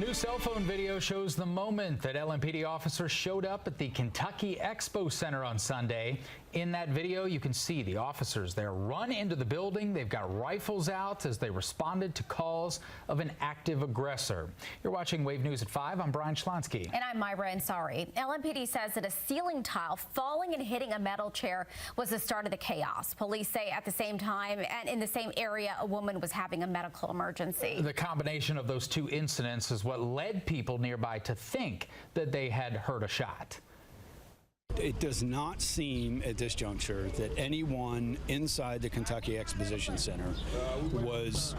New cell phone video shows the moment that LMPD officers showed up at the Kentucky Expo Center on Sunday. In that video, you can see the officers there run into the building. They've got rifles out as they responded to calls of an active aggressor. You're watching Wave News at 5. I'm Brian Schlonsky. And I'm Myra Ansari. LMPD says that a ceiling tile falling and hitting a metal chair was the start of the chaos. Police say at the same time and in the same area, a woman was having a medical emergency. The combination of those two incidents is what led people nearby to think that they had heard a shot. It does not seem at this juncture that anyone inside the Kentucky Exposition Center was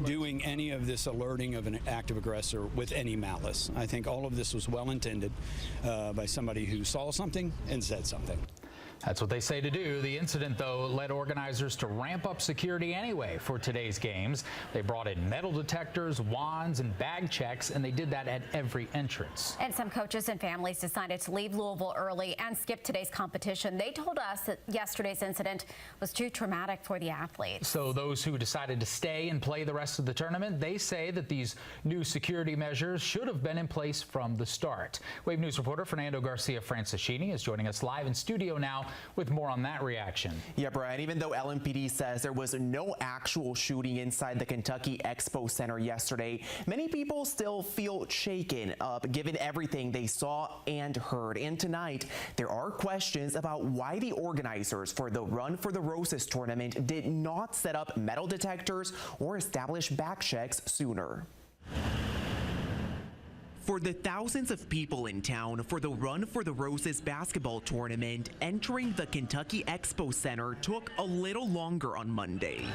doing any of this alerting of an active aggressor with any malice. I think all of this was well intended by somebody who saw something and said something. That's what they say to do. The incident, though, led organizers to ramp up security anyway for today's games. They brought in metal detectors, wands, and bag checks, and they did that at every entrance. And some coaches and families decided to leave Louisville early and skip today's competition. They told us that yesterday's incident was too traumatic for the athletes. So those who decided to stay and play the rest of the tournament, they say that these new security measures should have been in place from the start. Wave News reporter Fernando Garcia-Franceschini is joining us live in studio now with more on that reaction. Yeah, Brian, even though LMPD says there was no actual shooting inside the Kentucky Expo Center yesterday, many people still feel shaken up given everything they saw and heard. And tonight, there are questions about why the organizers for the Run for the Roses tournament did not set up metal detectors or establish back checks sooner. For the thousands of people in town for the Run for the Roses basketball tournament, entering the Kentucky Expo Center took a little longer on Monday,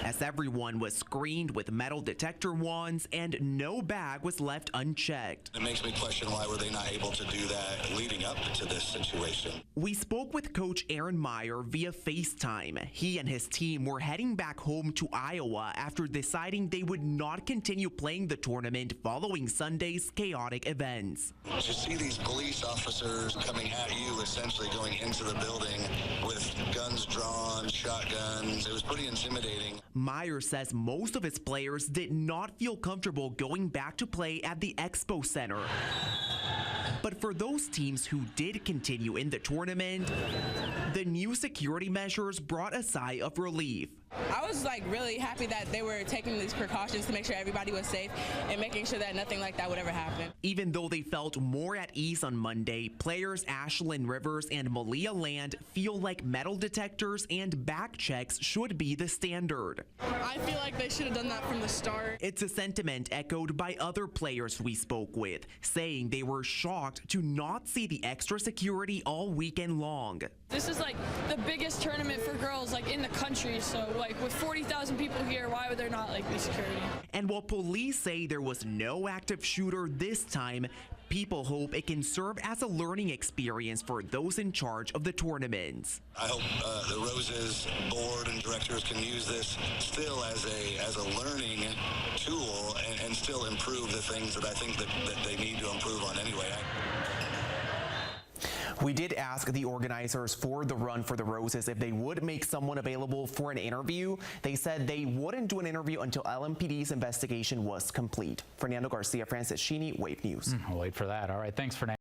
as everyone was screened with metal detector wands and no bag was left unchecked. It makes me question why were they not able to do that leading up to this situation. We spoke with Coach Aaron Meyer via FaceTime. He and his team were heading back home to Iowa after deciding they would not continue playing the tournament following Sunday's chaotic events. To see these police officers coming at you, essentially going into the building with guns drawn, shotguns, it was pretty intimidating. Meyer says most of his players did not feel comfortable going back to play at the Expo Center. But for those teams who did continue in the tournament, the new security measures brought a sigh of relief. I was really happy that they were taking these precautions to make sure everybody was safe and making sure that nothing like that would ever happen. Even though they felt more at ease on Monday, players Ashlyn Rivers and Malia Land feel like metal detectors and back checks should be the standard. I feel like they should have done that from the start. It's a sentiment echoed by other players we spoke with, saying they were shocked to not see the extra security all weekend long. This is the biggest tournament for girls in the country, so with 40,000 people here, why would there not be security? And while police say there was no active shooter this time, people hope it can serve as a learning experience for those in charge of the tournaments. I hope the Roses board and directors can use this still as a learning tool and still improve the things that I think that they need to improve on anyway. We did ask the organizers for the Run for the Roses if they would make someone available for an interview. They said they wouldn't do an interview until LMPD's investigation was complete. Fernando Garcia-Franceschini, Wave News. I'll wait for that. All right, thanks, Fernando.